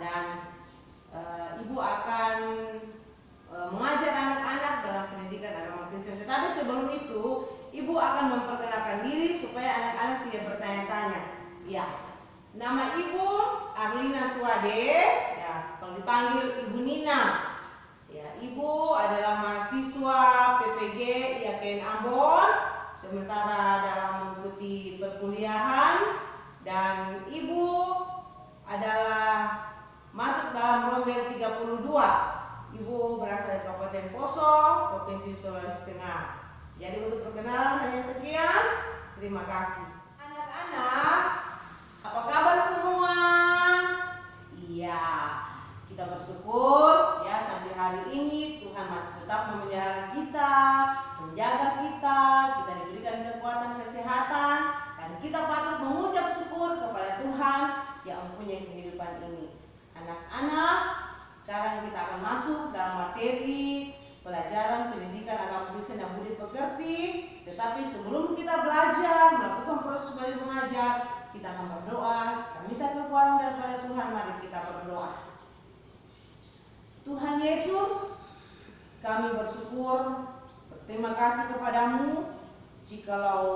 dan Ibu akan mengajar anak-anak dalam pendidikan agama Kristen. Tetapi sebelum itu, Ibu akan memperkenalkan diri supaya anak-anak tidak bertanya-tanya. Ya, nama Ibu Arlina Suade, ya, kalau dipanggil Ibu Nina. Ya, Ibu adalah mahasiswa PPG IAKN Ambon, sementara dalam mengikuti perkuliahan, dan Ibu adalah masuk dalam rombel 32. Ibu berasal dari Kabupaten Poso, Provinsi Sulawesi Tengah. Jadi untuk perkenalan hanya sekian. Terima kasih. Anak-anak, apa kabar semua? Iya, kita bersyukur ya sampai hari ini Tuhan masih tetap memelihara kita, menjaga kita diberikan kekuatan kesehatan, dan kita patut mengucap syukur kepada Tuhan yang mempunyai kehidupan ini. Anak-anak, sekarang kita akan masuk dalam materi pelajaran pendidikan agama Kristen dan budi pekerti. Tetapi sebelum kita belajar melakukan proses belajar mengajar, kita akan berdoa, kita minta kekuatan daripada Tuhan. Mari kita berdoa. Tuhan Yesus, kami bersyukur, berterima kasih kepadamu jikalau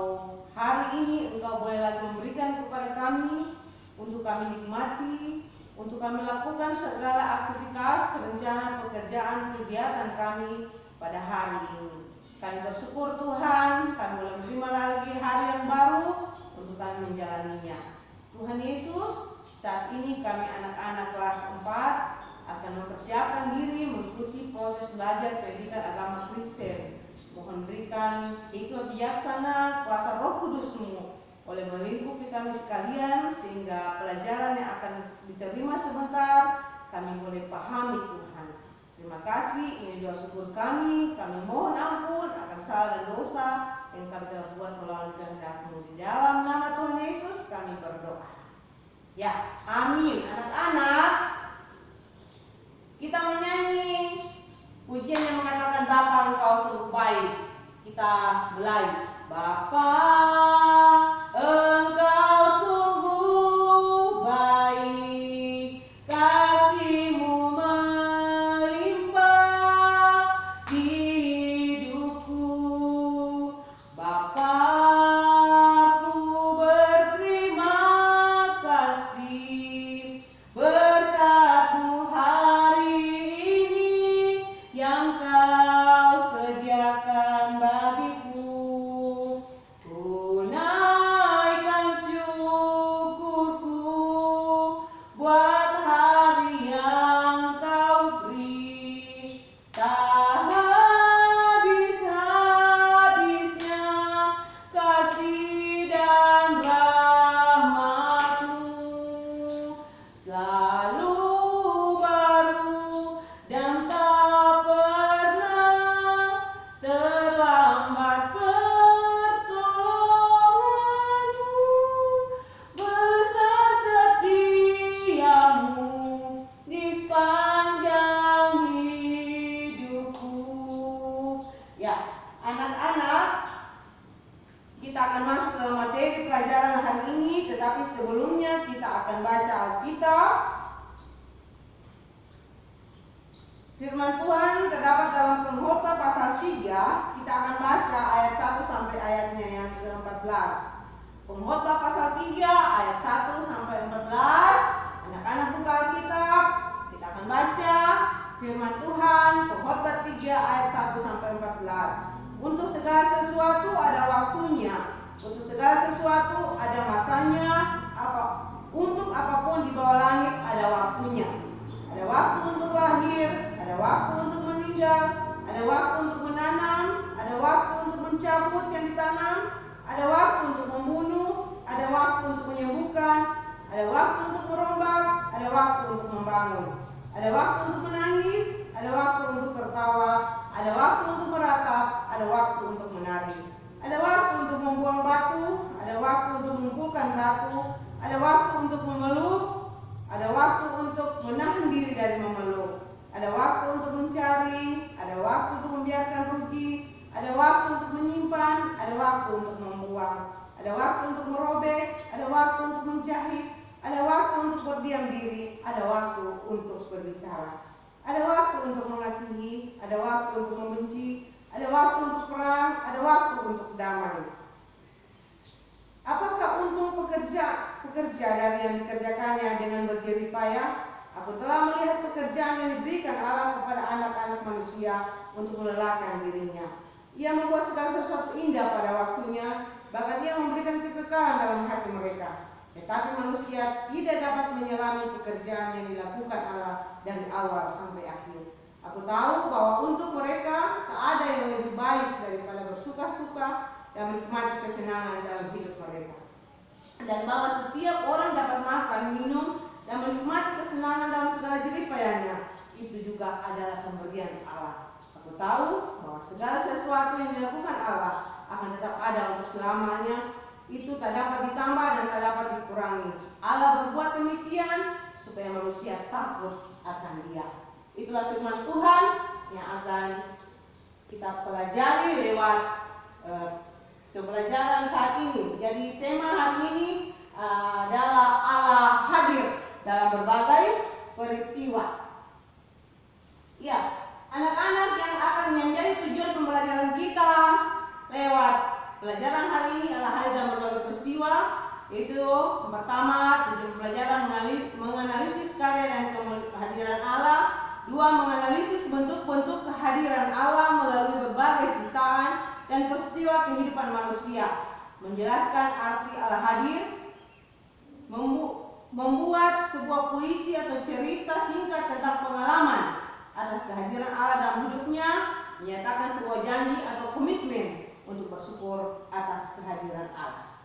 hari ini Engkau boleh lagi memberikan kepada kami untuk kami nikmati, untuk kami lakukan segala aktivitas, rencana, pekerjaan, kegiatan kami pada hari ini. Kami bersyukur Tuhan, kami boleh menerima lagi hari yang baru untuk kami menjalaninya. Tuhan Yesus, saat ini kami anak-anak kelas 4 akan mempersiapkan diri mengikuti proses belajar pendidikan agama Kristen. Mohon berikan hikmat bijaksana kuasa Roh Kudus-Mu oleh melingkupi kami sekalian, sehingga pelajaran yang akan diterima sebentar kami boleh pahami Tuhan. Terima kasih, ini doa syukur kami mohon ampun akan salah dan dosa yang kami telah buat melawan kehendak-Mu. Di dalam nama Tuhan Yesus kami berdoa. Ya, amin. Anak-anak, kita menyanyi pujian yang mengatakan Bapa Engkau sungguh baik. Kita mulai. Bapa Engkau sungguh baik, kasih-Mu melimpah di hidupku. Bapa-Ku berterima kasih berkat-Mu hari ini yang Kau sediakan bagiku. Tunaikan syukurku buat hari yang Kau beri. Tak habis-habisnya kasih dan rahmat-Mu, selalu baru dan tak pernah terlambat pertolongan-Mu. Besar setia-Mu di sepanjang hidupku. Ya, anak-anak, kita akan masuk dalam materi pelajaran hari ini, tetapi sebelumnya kita akan baca Alkitab. Firman Tuhan terdapat dalam Pengkhotbah pasal 3. Kita akan baca ayat 1 sampai ayatnya yang ke-14. Pengkhotbah pasal 3 ayat 1 sampai 14. Anak-anak buka Alkitab. Kita akan baca firman Tuhan, Pengkhotbah 3 ayat 1 sampai 14. Untuk segala sesuatu ada waktunya, untuk segala sesuatu ada masanya, untuk apapun di bawah langit ada waktunya. Ada waktu untuk lahir, ada waktu untuk meninggal, ada waktu untuk menanam, ada waktu untuk mencabut yang ditanam, ada waktu untuk membunuh, ada waktu untuk menyembuhkan, ada waktu untuk merombak, ada waktu untuk membangun, ada waktu untuk menangis, ada waktu untuk tertawa, ada waktu untuk meratap, ada waktu untuk menari, ada waktu untuk membuang batu, ada waktu untuk mengumpulkan batu, ada waktu untuk memeluk, ada waktu untuk menahan diri dari memeluk, ada waktu untuk mencari, ada waktu untuk membiarkan rugi, ada waktu untuk menyimpan, ada waktu untuk membuang, ada waktu untuk merobek, ada waktu untuk menjahit, ada waktu untuk berdiam diri, ada waktu untuk berbicara, ada waktu untuk mengasihi, ada waktu untuk membenci, ada waktu untuk perang, ada waktu untuk damai. Apakah untung pekerja dari yang dikerjakannya dengan berjerih payah? Aku telah melihat pekerjaan yang diberikan Allah kepada anak-anak manusia untuk melelahkan dirinya. Ia membuat segala sesuatu indah pada waktunya, bahkan ia memberikan kekekalan dalam hati mereka. Tetapi manusia tidak dapat menyelami pekerjaan yang dilakukan Allah dari awal sampai akhir. Aku tahu bahwa untuk mereka tak ada yang lebih baik daripada bersuka-suka dan menikmati kesenangan dalam hidup mereka. Dan bahwa setiap orang dapat makan, minum, dan menikmati kesenangan dalam segala jerih payahnya, itu juga adalah pemberian Allah. Aku tahu bahwa segala sesuatu yang dilakukan Allah akan tetap ada untuk selamanya. Itu tak dapat ditambah dan tak dapat dikurangi. Allah berbuat demikian supaya manusia takut akan Dia. Itulah firman Tuhan yang akan kita pelajari lewat pembelajaran saat ini. Jadi tema hari ini adalah Allah hadir dalam berbagai peristiwa. Ya, anak-anak yang akan menjadi tujuan pembelajaran kita lewat pelajaran hari ini adalah hadir dalam berbagai peristiwa, yaitu yang pertama tujuan pembelajaran menganalisis karya dan kehadiran Allah. Dua, menganalisis bentuk-bentuk kehadiran Allah melalui berbagai ciptaan dan peristiwa kehidupan manusia. Menjelaskan arti Allah hadir. Membuat sebuah puisi atau cerita singkat tentang pengalaman atas kehadiran Allah dalam hidupnya. Menyatakan sebuah janji atau komitmen untuk bersyukur atas kehadiran Allah.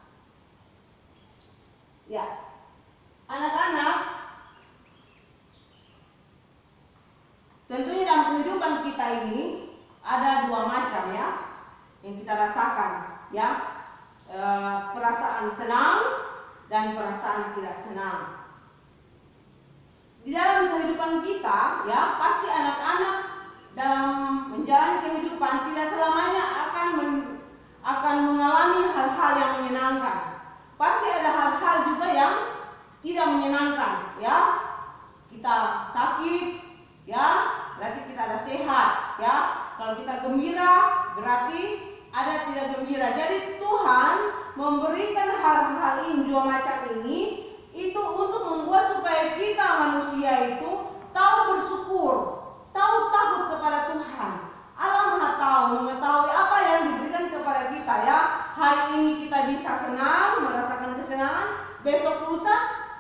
Ya, anak-anak, tentunya dalam kehidupan kita ini ada dua macam ya yang kita rasakan ya, perasaan senang dan perasaan tidak senang. Di dalam kehidupan kita ya, pasti anak-anak dalam menjalani kehidupan tidak selamanya akan mengalami hal-hal yang menyenangkan. Pasti ada hal-hal juga yang tidak menyenangkan ya. Kita sakit ya, berarti kita ada sehat ya. Kalau kita gembira berarti ada tidak gembira. Jadi Tuhan memberikan hal-hal ini, dua macam ini, itu untuk membuat supaya kita manusia itu tahu bersyukur, tahu takut kepada Tuhan. Allah Maha tahu, mengetahui apa yang diberikan kepada kita ya. Hari ini kita bisa senang, merasakan kesenangan, besok lusa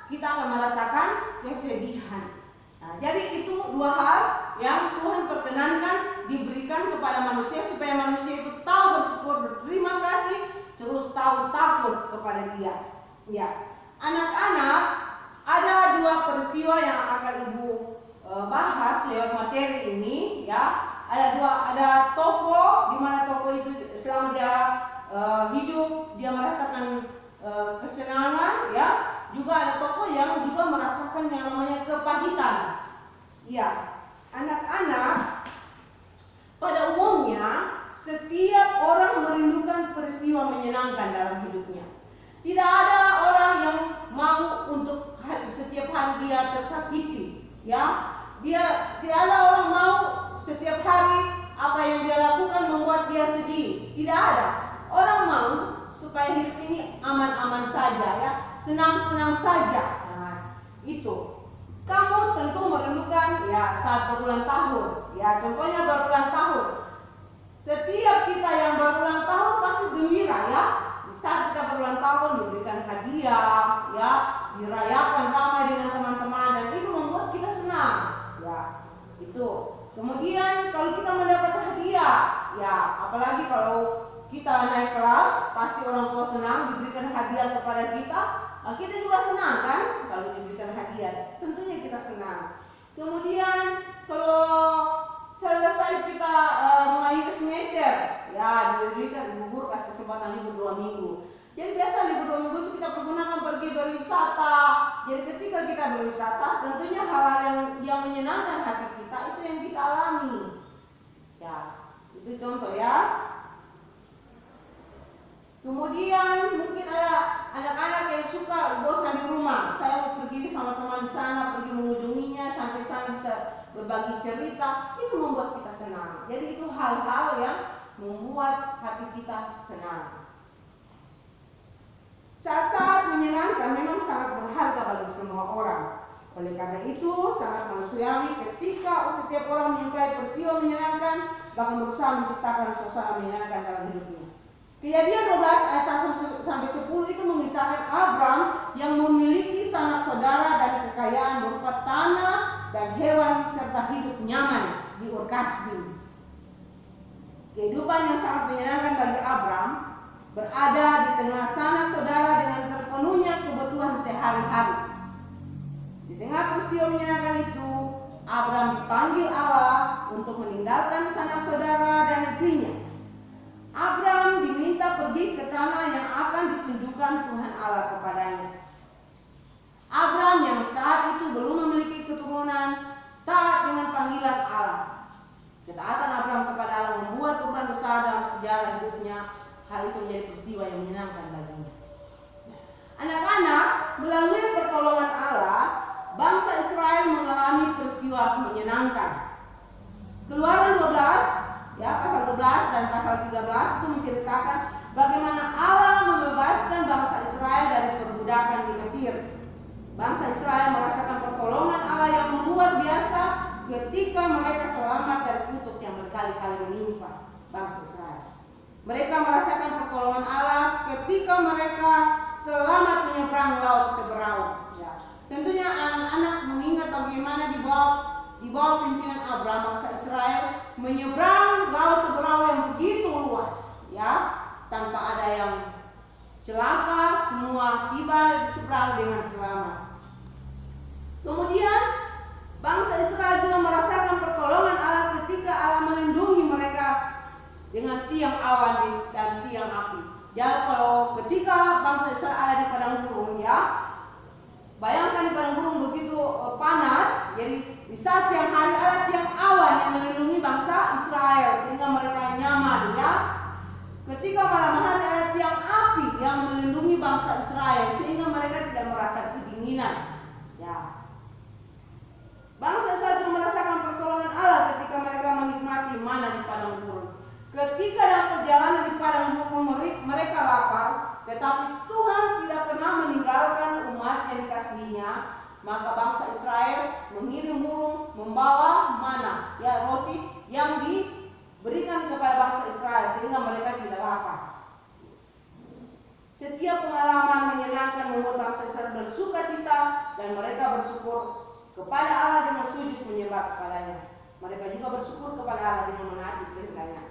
kita akan merasakan kesedihan. Nah, jadi itu dua hal yang Tuhan perkenankan diberikan kepada manusia supaya manusia itu tahu bersyukur, berterima kasih, terus tahu takut kepada Dia. Ya, anak-anak, ada dua peristiwa yang akan Ibu bahas lewat materi ini. Ya, ada tokoh di mana tokoh itu selama dia hidup dia merasakan kesenangan. Ya, juga ada tokoh yang juga merasakan yang namanya kepahitan. Ya, anak-anak, pada umumnya setiap orang merindukan peristiwa menyenangkan dalam hidupnya. Tidak ada orang yang mau untuk setiap hari dia tersakiti. Ya, tidak ada orang mau setiap hari apa yang dia lakukan membuat dia sedih. Tidak ada. Orang mau supaya hidup ini aman-aman saja ya, senang-senang saja. Nah, itu. Kamu tentu merindukan ya saat berulang tahun. Ya, contohnya berulang tahun. Setiap kita yang berulang tahun pasti gembira ya. Di saat kita berulang tahun diberikan hadiah, ya, dirayakan ramai dengan teman-teman dan itu membuat kita senang. Ya, itu. Kemudian kalau kita mendapat hadiah, ya, apalagi kalau kita naik kelas, pasti orang tua senang diberikan hadiah kepada kita. Nah, kita juga senang kan kalau diberikan hadiah, tentunya kita senang. Kemudian kalau selesai kita mengakhiri semester, ya diberikan Ibu Guru kasih kesempatan libur 2 minggu. Jadi biasa libur 2 minggu itu kita pergunakan pergi berwisata. Jadi ketika kita berwisata, tentunya hal-hal yang menyenangkan hati kita itu yang kita alami. Ya, itu contoh ya. Kemudian mungkin ada anak-anak yang suka bosan di rumah. Saya mau pergi sama teman di sana, pergi mengunjunginya, sampai sana bisa berbagi cerita. Itu membuat kita senang. Jadi itu hal-hal yang membuat hati kita senang. Saat-saat menyenangkan memang sangat berharga bagi semua orang. Oleh karena itu, sangat manusiawi ketika setiap orang menyukai peristiwa menyenangkan, bahkan berusaha menciptakan suasana menyenangkan dalam hidupnya. Kejadian 12 ayat 1 sampai 10 itu mengisahkan Abram yang memiliki sanak saudara dan kekayaan berupa tanah dan hewan serta hidup nyaman di Ur Kasdim. Kehidupan yang sangat menyenangkan bagi Abram berada di tengah sanak saudara dengan terpenuhnya kebutuhan sehari-hari. Di tengah peristiwa menyenangkan itu, Abram dipanggil Allah untuk meninggalkan sanak saudara dan negerinya. Abram diminta pergi ke tanah yang akan ditunjukkan Tuhan Allah kepadanya. Abram yang saat itu belum memiliki keturunan taat dengan panggilan Allah. Ketaatan Abram kepada Allah membuat perubahan besar dalam sejarah hidupnya. Hal itu menjadi peristiwa yang menyenangkan baginya. Anak-anak, melalui pertolongan Allah, bangsa Israel mengalami peristiwa menyenangkan. Keluaran 12, pasal 12 dan pasal 13 itu menceritakan bagaimana Allah membebaskan bangsa Israel dari perbudakan di Mesir. Bangsa Israel merasakan pertolongan Allah yang luar biasa ketika mereka selamat dari kutuk yang berkali-kali menimpa bangsa Israel. Mereka merasakan pertolongan Allah ketika mereka selamat menyeberang laut Teberau. Tentunya anak-anak mengingat bagaimana di bawah pimpinan Abram, bangsa Israel menyeberang laut Teberau yang begitu luas, tanpa ada yang celaka, semua tiba di seberang dengan selamat. Kemudian bangsa Israel juga merasakan pertolongan Allah ketika Allah melindungi mereka dengan tiang awan dan tiang api. Jadi kalau ketika bangsa Israel ada di padang gurun, bayangkan di padang gurun begitu panas, jadi di saat siang hari ada tiang awan yang melindungi bangsa Israel sehingga mereka nyaman, Ketika malam hari ada tiang api yang melindungi bangsa Israel sehingga mereka tidak merasa kedinginan, Bangsa Israel juga merasakan pertolongan Allah ketika mereka menikmati mana di padang gurun. Ketika dalam perjalanan di padang gurun mereka lapar, tetapi Tuhan tidak pernah meninggalkan umat yang dikasihinya, maka bangsa Israel mengirim burung membawa mana, roti yang diberikan kepada bangsa Israel sehingga mereka tidak lapar. Setiap pengalaman menyenangkan membuat bangsa Israel bersuka cita dan mereka bersyukur kepada Allah dengan sujud menyembah kepadanya. Mereka juga bersyukur kepada Allah dengan menaati perintahnya.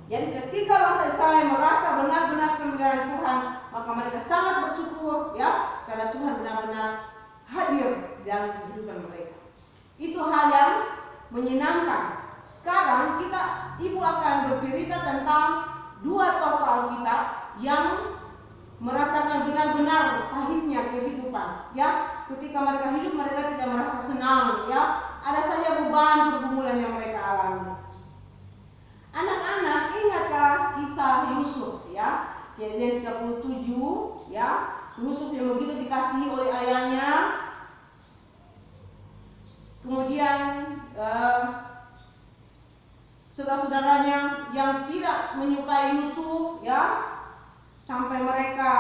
Jadi ketika bangsa Israel merasa benar-benar pemeliharaan Tuhan, maka mereka sangat bersyukur, karena Tuhan benar-benar hadir dalam kehidupan mereka. Itu hal yang menyenangkan. Sekarang ibu akan bercerita tentang dua tokoh Alkitab yang merasakan benar-benar pahitnya kehidupan, ketika mereka hidup mereka tidak merasa senang, ada saja beban pergumulan yang mereka alami. Anak-anak, ingatkah kisah Yusuf, Kejadian 37, Yusuf yang begitu dikasihi oleh ayahnya, kemudian saudara-saudaranya yang tidak menyukai Yusuf, sampai mereka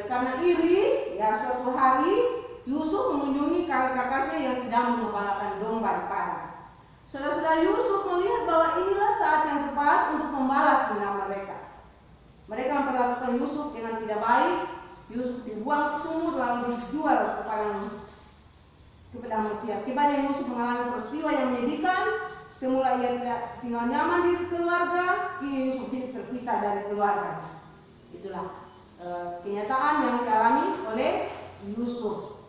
karena iri, suatu hari Yusuf mengunjungi kakak-kakaknya yang sedang mengembalakan domba di padang. Saudara-saudara Yusuf melihat bahwa inilah saat yang tepat untuk membalas dendam mereka. Mereka memperlakukan Yusuf dengan tidak baik. Yusuf dibuang ke sumur lalu dijual kepada Mesir. Akibatnya Yusuf mengalami peristiwa yang menyedihkan. Semula ia tidak tinggal nyaman di keluarga, kini Yusuf hidup terpisah dari keluarga. Itulah kenyataan yang dialami oleh Yusuf.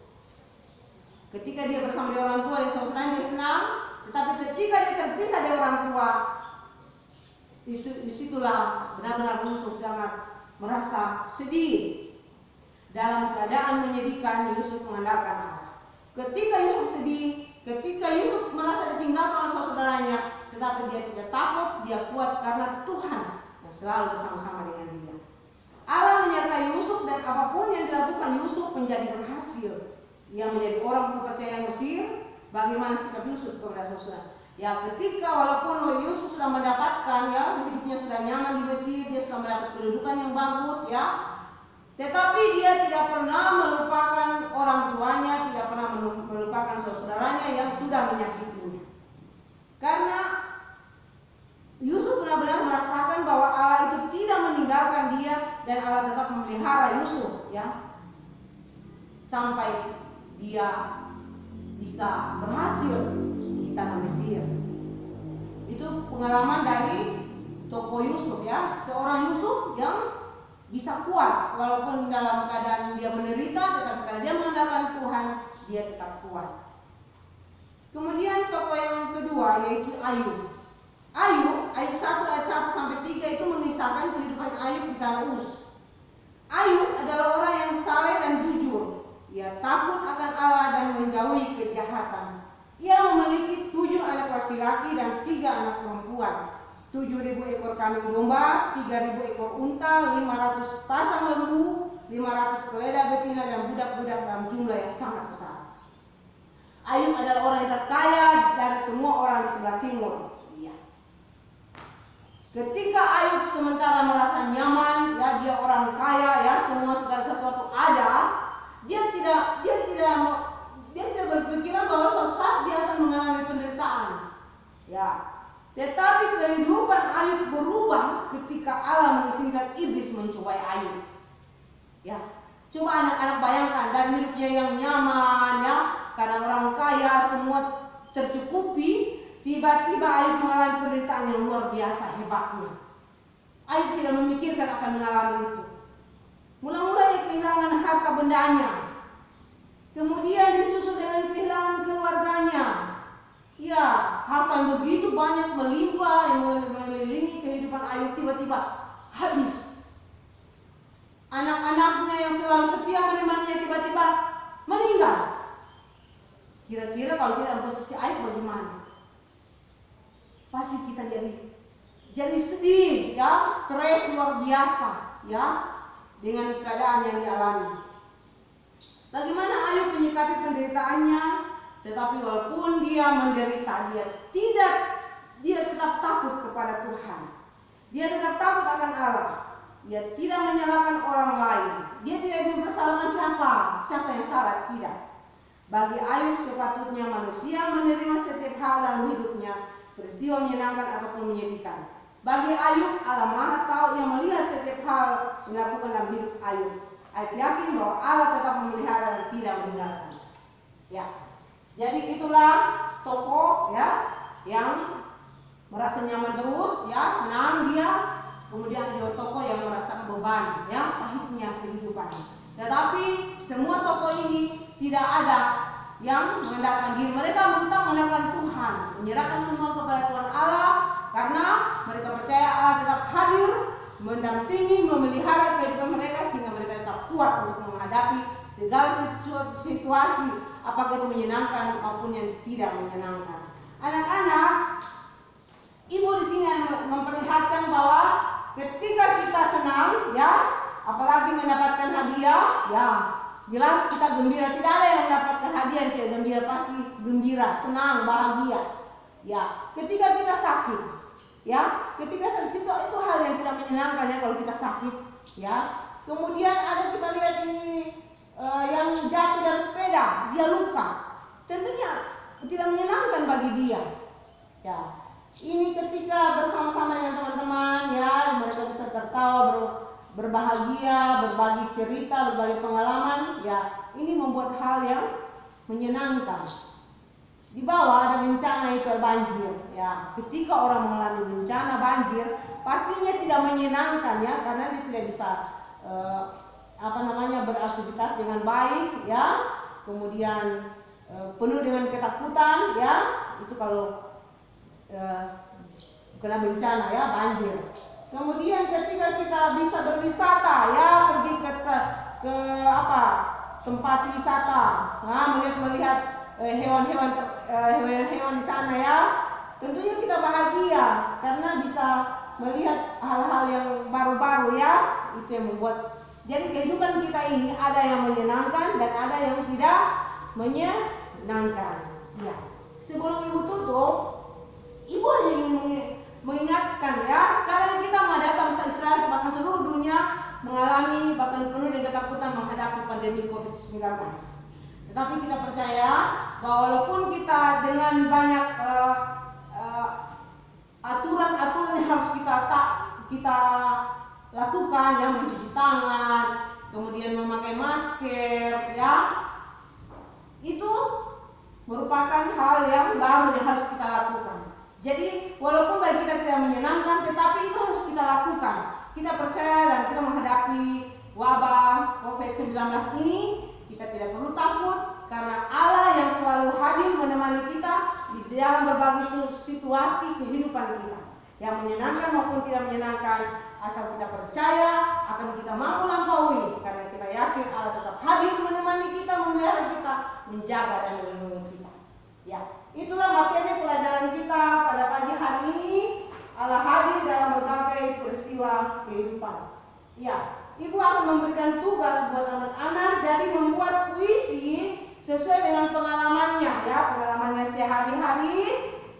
Ketika dia bersama dengan orang tua dan saudara dia senang, tetapi ketika dia terpisah dari orang tua, disitulah benar-benar Yusuf sangat merasa sedih. Dalam keadaan menyedihkan, Yusuf mengandalkan Allah. Ketika Yusuf sedih, ketika Yusuf merasa ditinggalkan oleh saudaranya, tetapi dia tidak takut, dia kuat karena Tuhan yang selalu bersama-sama dengan dia. Yusuf, dan apapun yang dilakukan Yusuf menjadi berhasil. Ia menjadi orang kepercayaan Mesir. Bagaimana sikap Yusuf kepada saudara? Ya, ketika walaupun Yusuf sudah mendapatkan, ya, hidupnya sudah nyaman di Mesir, dia sudah mendapat kedudukan yang bagus, ya, tetapi dia tidak pernah melupakan orang tuanya, tidak pernah melupakan saudaranya yang sudah menyakitinya. Karena Yusuf benar-benar merasakan bahwa Allah itu tidak meninggalkan dia, dan Allah tetap memelihara Yusuf, ya, sampai dia bisa berhasil di tanah Mesir. Itu pengalaman dari tokoh Yusuf, ya, seorang Yusuf yang bisa kuat walaupun dalam keadaan dia menderita, tetapi karena dia mengandalkan Tuhan, dia tetap kuat. Kemudian tokoh yang kedua yaitu Ayub. Ayub 1 ayat 1 sampai 3 itu mengisahkan kehidupan Ayub di tanah Uz. Ayub adalah orang yang saleh dan jujur. Ia takut akan Allah dan menjauhi kejahatan. Ia memiliki 7 anak laki-laki dan 3 anak perempuan. 7.000 ekor kambing domba, 3.000 ekor unta, 500 pasang lembu, 500 keledai betina, dan budak-budak dalam jumlah yang sangat besar. Ayub adalah orang yang terkaya dari semua orang di sebelah timur. Iya. Ketika Ayub sementara merasa nyaman, ya, dia orang kaya, ya, semua segala sesuatu ada, dia tidak berpikiran bahwa suatu saat dia akan mengalami penderitaan. Ya. Tetapi kehidupan Ayub berubah ketika Allah mengizinkan iblis mencobai Ayub. Ya, coba anak-anak bayangkan, dari hidupnya yang nyaman, ya, karena orang kaya semua tercukupi, tiba-tiba Ayub mengalami penderitaan yang luar biasa hebatnya. Ayub tidak memikirkan akan mengalami itu. Mula-mula ia kehilangan harta bendanya, kemudian disusul dengan kehilangan keluarganya. Ya, harta yang begitu banyak melimpah yang mengelilingi kehidupan Ayub tiba-tiba habis. Anak-anaknya yang selalu setia menemaninya tiba-tiba meninggal. Kira-kira kalau kita posisi Ayub bagaimana? Pasti kita jadi sedih, ya, stres luar biasa, ya, dengan keadaan yang dialami. Bagaimana Ayub menyikapi penderitaannya? Tetapi walaupun dia menderita, dia tetap takut kepada Tuhan. Dia tetap takut akan Allah. Dia tidak menyalahkan orang lain. Dia tidak mempersalahkan siapa yang salah, tidak. Bagi Ayub sepatutnya manusia menerima setiap hal dalam hidupnya, peristiwa menyenangkan ataupun menyedihkan. Bagi Ayub, Allah Maha Tahu yang melihat setiap hal yang dilakukan dalam hidup Ayub. Ayub yakin bahwa Allah tetap memelihara dan tidak meninggalkan. Ya. Jadi itulah tokoh, ya, yang merasa nyaman terus, ya, senang dia. Kemudian ada tokoh yang merasakan beban, ya, pahitnya kehidupan. Tetapi semua tokoh ini tidak ada yang mengandalkan diri. Mereka mengandalkan Tuhan, menyerahkan semua kepada Tuhan Allah, karena mereka percaya Allah tetap hadir, mendampingi, memelihara kehidupan mereka, sehingga mereka tetap kuat untuk menghadapi segala situasi, apakah itu menyenangkan maupun yang tidak menyenangkan. Anak-anak, ibu di sini memperlihatkan bahwa ketika kita senang, ya, apalagi mendapatkan hadiah, ya, jelas kita gembira. Tidak ada yang mendapatkan hadiah yang tidak gembira, pasti gembira, senang, bahagia. Ya, ketika kita sakit, ya, ketika sakit itu hal yang tidak menyenangkan, ya, kalau kita sakit, ya. Kemudian ada kita lihat ini yang jatuh dari sepeda, dia luka, tentunya tidak menyenangkan bagi dia. Ya, ini ketika bersama-sama dengan teman-teman, ya, mereka bisa tertawa, berbahagia, berbagi cerita, berbagi pengalaman, ya, ini membuat hal yang menyenangkan. Di bawah ada bencana, itu banjir, ya. Ketika orang mengalami bencana banjir, pastinya tidak menyenangkan, ya, karena dia tidak bisa beraktivitas dengan baik, ya. Kemudian penuh dengan ketakutan, ya. Itu kalau kena bencana, ya, banjir. Kemudian ketika kita bisa berwisata, ya, pergi ke tempat wisata, nah, melihat hewan-hewan di sana, ya, tentunya kita bahagia karena bisa melihat hal-hal yang baru-baru, ya. Itu yang membuat Jadi kehidupan kita ini ada yang menyenangkan dan ada yang tidak menyenangkan. Ya. Sebelum ibu tutup, ibu hanya ingin mengingatkan ya, sekarang kita menghadapi bangsa Israel bahkan seluruh dunia mengalami bahkan penuh dengan ketakutan menghadapi pandemi COVID-19. Tetapi kita percaya bahwa walaupun kita dengan banyak aturan-aturan yang harus kita lakukan, ya, mencuci tangan, kemudian memakai masker, ya, itu merupakan hal yang baru yang harus kita lakukan. Jadi walaupun bagi kita tidak menyenangkan, tetapi itu harus kita lakukan. Kita percaya dan kita menghadapi wabah COVID-19 ini, kita tidak perlu takut karena Allah yang selalu hadir menemani kita di dalam berbagai situasi kehidupan kita, yang menyenangkan maupun tidak menyenangkan. Asal kita percaya akan kita mampu lampaui, karena kita yakin Allah tetap hadir menemani kita, memelihara kita, menjaga dan melindungi kita. Ya, itulah materi pelajaran kita pada pagi hari ini. Allah hadir dalam berbagai peristiwa kehidupan. Ya, ibu akan memberikan tugas buat anak-anak dari membuat puisi sesuai dengan pengalamannya, ya, pengalamannya sehari-hari,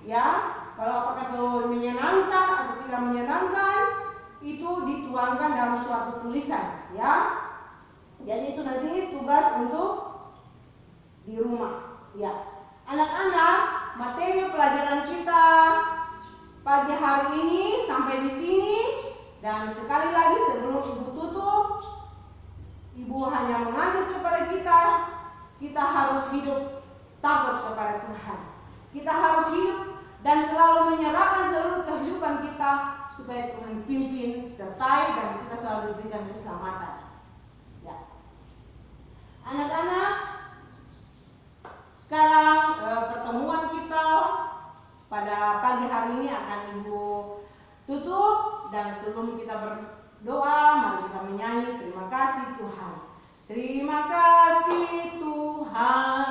ya. Kalau apakah itu menyenangkan atau tidak menyenangkan, itu dituangkan dalam suatu tulisan, ya. Jadi itu nanti tugas untuk di rumah, ya. Anak-anak, materi pelajaran kita pagi hari ini sampai di sini. Dan sekali lagi sebelum ibu tutup, ibu hanya mengajak kepada kita harus hidup takut kepada Tuhan. Kita harus hidup dan selalu menyerahkan seluruh kehidupan kita supaya Tuhan pimpin, sertai, dan kita selalu diberikan keselamatan. Ya. Anak-anak, sekarang pertemuan kita pada pagi hari ini akan ibu tutup, dan sebelum kita berdoa, mari kita menyanyi terima kasih Tuhan. Terima kasih Tuhan,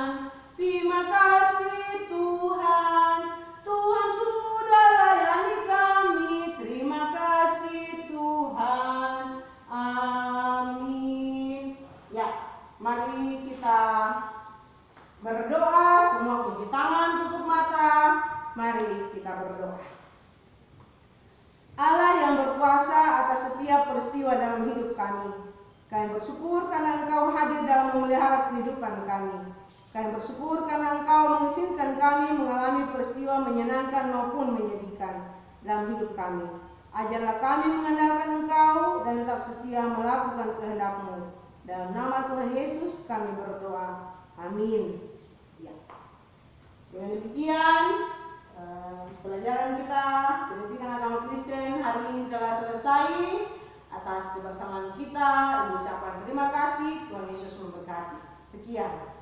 terima kasih Tuhan, Tuhan sudah layani kami, terima kasih Tuhan, amin. Ya, mari kita berdoa, semua puji tangan, tutup mata, mari kita berdoa. Allah yang berkuasa atas setiap peristiwa dalam hidup kami, kami bersyukur karena Engkau hadir dalam memelihara kehidupan kami. Kami bersyukur karena Engkau mengizinkan kami mengalami peristiwa menyenangkan maupun menyedihkan dalam hidup kami. Ajarlah kami mengandalkan Engkau dan tetap setia melakukan kehendak-Mu. Dalam nama Tuhan Yesus kami berdoa. Amin. Ya. Dengan demikian, pelajaran kita pendidikan agama Kristen hari ini telah selesai. Atas kebersamaan kita, ibu ucapkan terima kasih. Tuhan Yesus memberkati. Sekian.